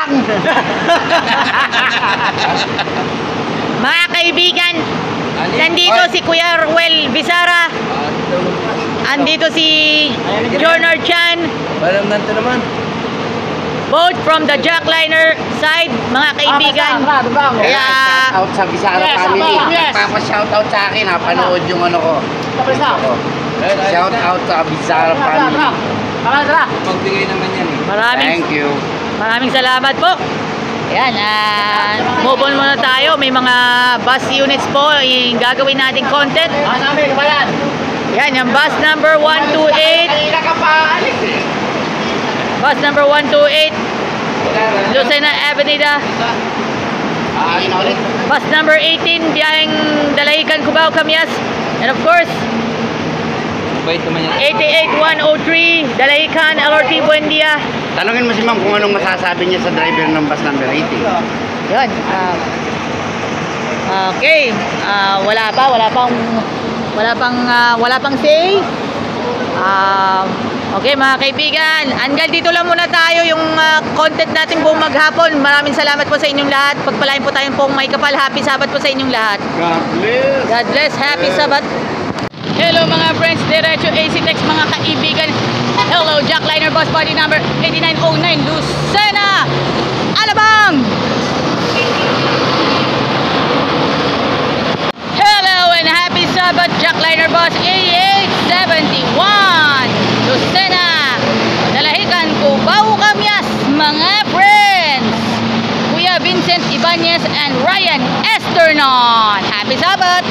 lang! Mga kaibigan, nandito si Kuya Ruel Bizarra. Andito si Jornar Chan. Balam nanto naman. Both from the Jackliner side, mga kaibigan. Kaya shout out sa Bizarra family. Nagpapa-shoutout sa akin ha, panood yung ano ko. Shout out sa Bizarra family. Magbigay naman yan eh. Thank you. Maraming salamat po. Ayan, move on muna tayo. May mga bus units po yung gagawin nating content. Yan, yung bus number 128. Bus number 128, Lucena Avenida. Bus number 18, biyaheng Dalahican, Cubao, Camias. And of course, 88103, Dalahican, LRT, Buendia. Tanungin mo si ma'am kung anong masasabi niya sa driver ng bus number 18. Yan. Okay. Wala pang say. Okay mga kaibigan, hanggang dito lang muna tayo yung content natin buong maghapon. Maraming salamat po sa inyong lahat. Pagpalain po tayong pong may kapal. Happy Sabat po sa inyong lahat. God bless. God bless. Happy Sabat. Hello mga friends, Diretso AC Tex mga kaibigan. Hello, Jackliner bus body number 8909 Lucena, Alabang. Hello and happy Sabat, Jackliner bus 8871 Lucena, Dalahican, Cubao, Camias, mga friends. Kuya Vincent Ibanez and Ryan Esternon. Happy Sabat.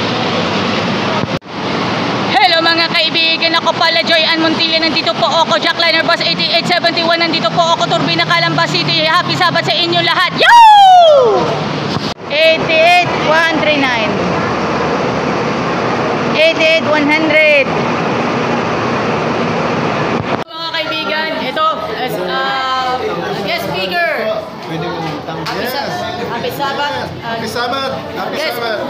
Hello mga kaibigan, ako pala Joy Ann Montilla. Nandito po ako, Jackliner bus 8871. Nandito po ako, Turbina, Calamba City. Happy Sabat sa inyo lahat. Yo! 88139, 88100. Mga kaibigan, ito as guest speaker. Happy Sabat. Happy Sabat. Happy Sabat.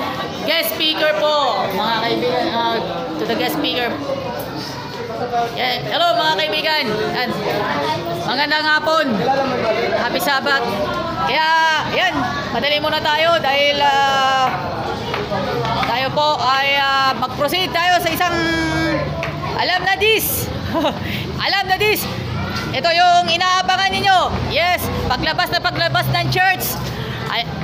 Guest speaker po, mga kaibigan, to the guest speaker. Yeah. Hello mga kaibigan. Magandang hapon. Happy Sabat. Kaya, yan, madali muna tayo dahil tayo po ay mag-proceed tayo sa isang alam na this. Alam na this. Ito yung inaabangan ninyo. Yes, paglabas ng church.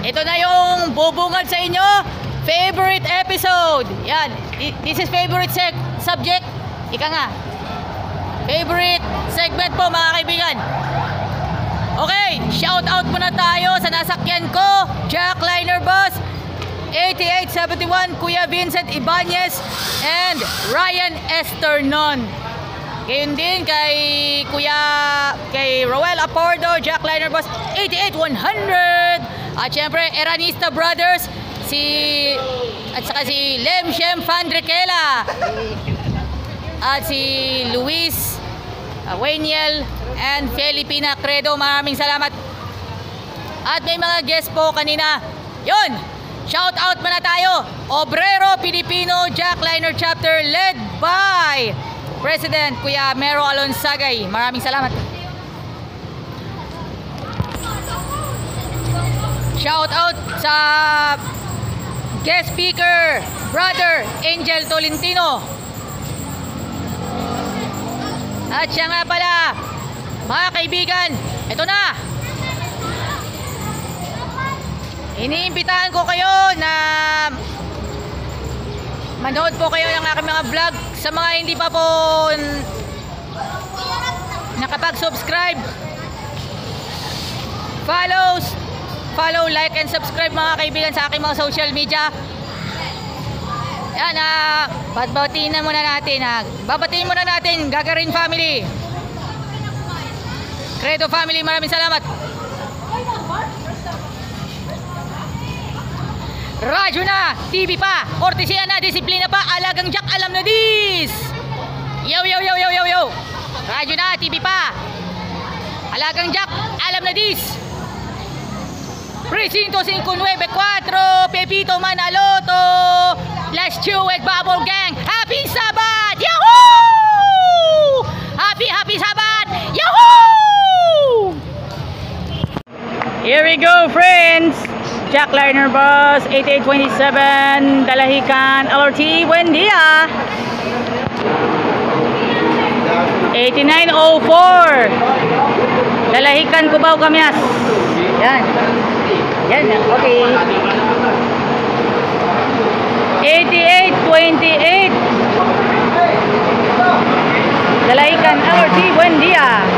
Ito na yung bubungad sa inyo. Favorite episode. Yan. This is favorite subject. Ika nga. Favorite segment po mga kaibigan. Okay, shout out muna tayo sa nasakyan ko. Jackliner bus 8871, Kuya Vincent Ibanez and Ryan Esternon. Gayon din kay Roel Apordo, Jackliner bus 88100. At syempre Eranista Brothers, at saka si Lemshem Fandrikela at si Luis Wayniel and Filipina Credo. Maraming salamat. At may mga guest po kanina. Yun, shout out muna tayo. Obrero Pilipino Jackliner chapter led by President Kuya Mero Alonsagay. Maraming salamat. Shout out sa guest speaker, Brother Angel Tolentino. At siya nga pala, mga kaibigan, ito na. Iniimbitahan ko kayo na manood po kayo ng aking mga vlog. Sa mga hindi pa po nakapag-subscribe, follow, like, and subscribe mga kaibigan sa aking mga social media. Yan, babatiin muna natin, Gagarin family, Credo family, maraming salamat. Radyo na, TV pa, kortesiya na, disiplina pa, alagang Jack, alam na dis. Yo. Radyo na, TV pa, alagang Jack, alam na dis. Presinto 594, Pepito Manaloto, Last Chewek Bubble Gang. Happy Sabat! Yahoo! Happy Sabat! Yahoo! Here we go, friends. Jackliner bus 8827 Dalahican LRT Buendia. 8904 Dalahican Cubao Camias. Yan. Yan, okay. 8828 Dalahican LRT Buendia.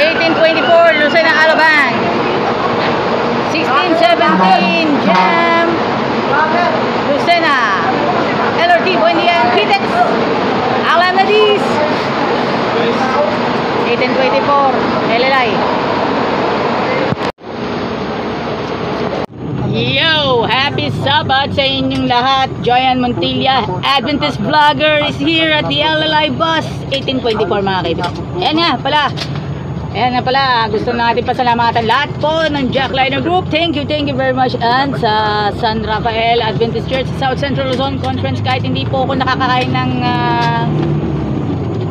1824 Lucena Alabang. 1617 Jam Lucena LRT Buendia Kitex Alam Nadis. 1824 LLI. Yo! Happy Sabbath sa inyong lahat. Joyan Montilla, Adventist Vlogger is here at the LLI bus 1824 mga kaibigan. Ayan nga pala. Ayan na pala, gusto natin pasalamatan lahat po ng Jackliner Group. Thank you very much. And sa San Rafael Adventist Church, South Central Luzon Conference, kahit hindi po ako nakakakain ng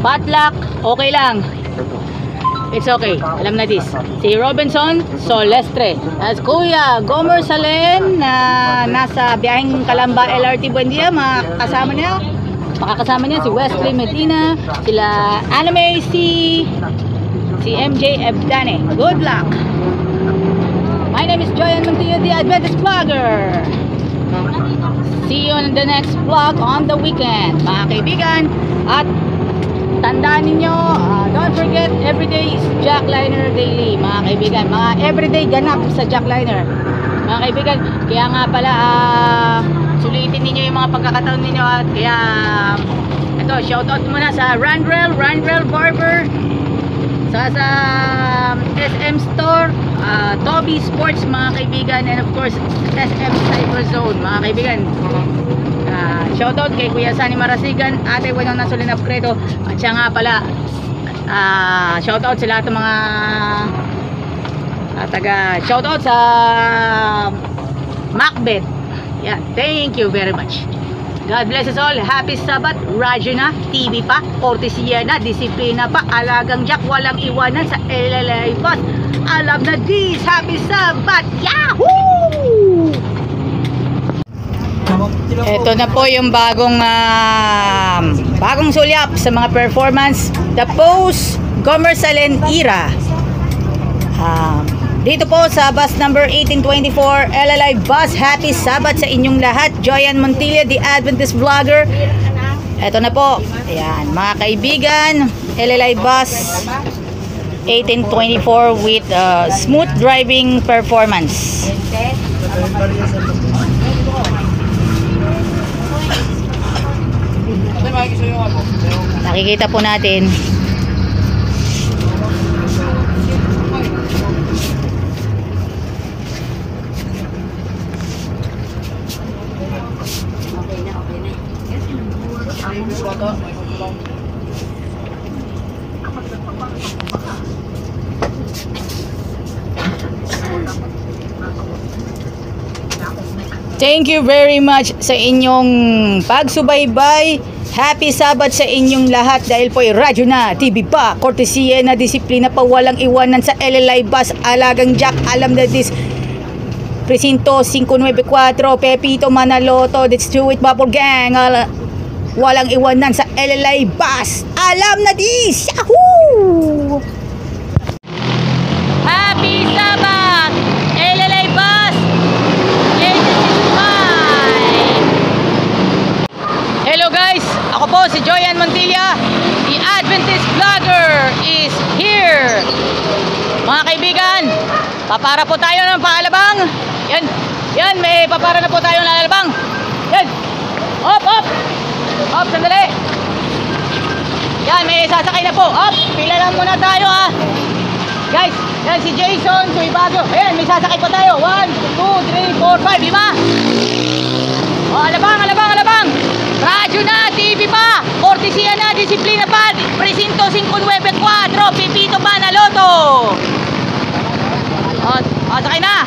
potluck, okay lang. It's okay, alam na this. Si Robinson Solestre, as Kuya Gomer Salen na nasa biyaheng Calamba LRT Buendia, makakasama niya si Wesley Medina, sila Anna May, si MJ Ebdane. Good luck. My name is Joyan Montilla, the Adventist Vlogger. See you on the next vlog on the weekend, mga kaibigan. At tandaan ninyo, don't forget, everyday is Jackliner Daily, mga kaibigan. Mga everyday ganap sa Jackliner, mga kaibigan. Kaya nga pala, sulitin ninyo yung mga pagkakataon ninyo. At kaya, ito, shoutout muna sa Randrel Barber, sa SM Store, Toby Sports, mga kaibigan, and of course SM Cyber Zone, mga kaibigan. Shoutout kay Kuya Sani Marasigan, Ate Wenong Nasolina Credo, at siya nga pala, shoutout sa lahat ng mga shoutout sa Macbeth. Yeah, thank you very much. God bless us all. Happy Sabbath. Radyo na, TV pa, kortesiya na, disiplina pa, alagang Jack, walang iwanan sa LLI bus. Alam na this. Happy Sabbath. Yahoo! Ito na po yung bagong sulyap sa mga performance, the post Gomer Salen era. Dito po sa bus number 1824 LLI bus. Happy Sabbath sa inyong lahat. Joyan Montilla, the Adventist Vlogger. Ito na po. Ayan, mga kaibigan, LLI bus 1824 with smooth driving performance. Nakikita po natin. Thank you very much sa inyong pagsubaybay. Happy Sabbath sa inyong lahat dahil po ay radyo na, TV pa, kortesiya na, disiplina pa, walang iwanan sa LLI bus. Alagang Jack, alam na this. Presinto 594, Pepito Manaloto, let's do it, Bubble Gang. Walang iwanan sa LLI bus. Alam na this. Yahoo! Happy Sabbath, LLI bus 1865. Hello guys, ako po si Joyan Montilla, the Adventist Vlogger is here. Mga kaibigan, papara po tayo ng paalabang. Yan, may papara na po tayo ng paalabang. Yan, hop, sandali. Yan, may sasakay na po. Hop, pila lang muna tayo ha. Guys, yan si Jason, so Ibago. Ayan, may sasakay pa tayo. 1, 2, 3, 4, 5, 5. O, alabang. Radyo na, TV pa, kortesiya na, disiplina pa, Presinto 594, Pepito Manaloto. O, sakay na.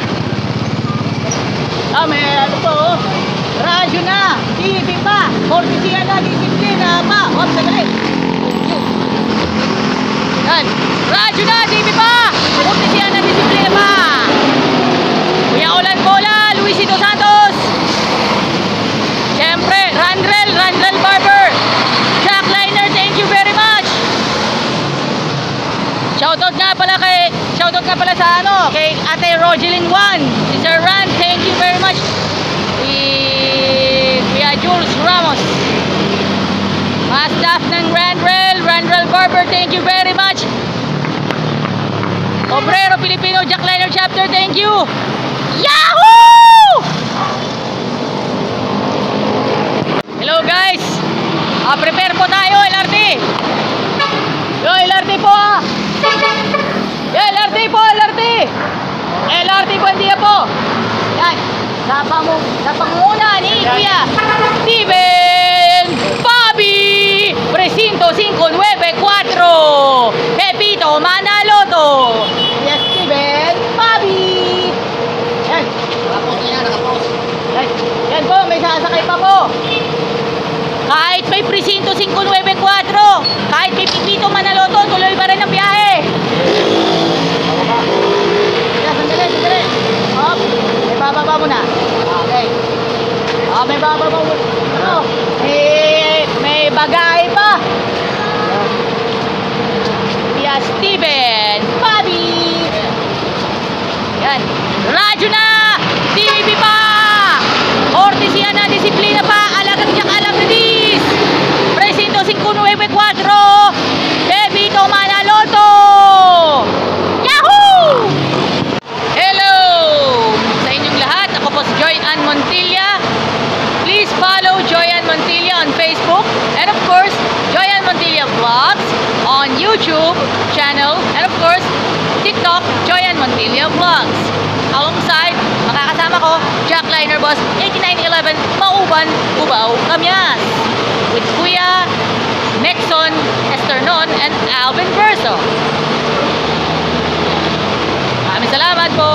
May ano po, radyo na, TV pa, kortesiya na, disiplina pa. O, sakay. Radyo na, JB pa! Kurtesiya na disiplina pa! Kuya Olan Bola, Luisito Santos! Siyempre, Randrel Barber! Jack Liner, thank you very much! Shoutout nga pala sa kay Ate Rogelyn 1. Si Sir Ran, thank you very much. Kuya Jules Ramos. Mga staff ng Randrel Barber, thank you very much. Obrero Filipino Jack Liner Chapter, thank you. Yahoo! Hello guys. Prepare po tayo, LRT. Yo, LRT po ah. LRT po, LRT. LRT, buen dia po. Yan. Sa pangunguna ni Kuya Steven Bobby Presinto 594 Pepito Manaloto. Yes, Steven Bobby. Yan. Nakapost. Yan po, may sasakay pa po. Kahit may Presinto 594, kahit may Pepito Manaloto, tuloy pa rin ang biyahe. Sandali. Hop. May bababa muna. Okay. May bababa muna. May bagay pa. Kuya Steven Bobby. Yan. Radyo na. TV pa. Ortesiya na. Disiplina pa. Alagang Jack alam na dis. Presinto 594. Pepito Manaloto. Yahoo! Hello! Sa inyong lahat. Ako po si Joy Ann Montilla. Please follow Joy Ann Montilla on Facebook. And of course, Joy Ann Montilla Vlogs on YouTube channel. And of course, TikTok, Joy Ann Montilla Vlogs. Alongside, makakasama ko, Jack Liner Boss, 8911, Mauban, Cubao, Kamyas. With Kuya Nexon Esternon and Alvin Verso. Maraming salamat po!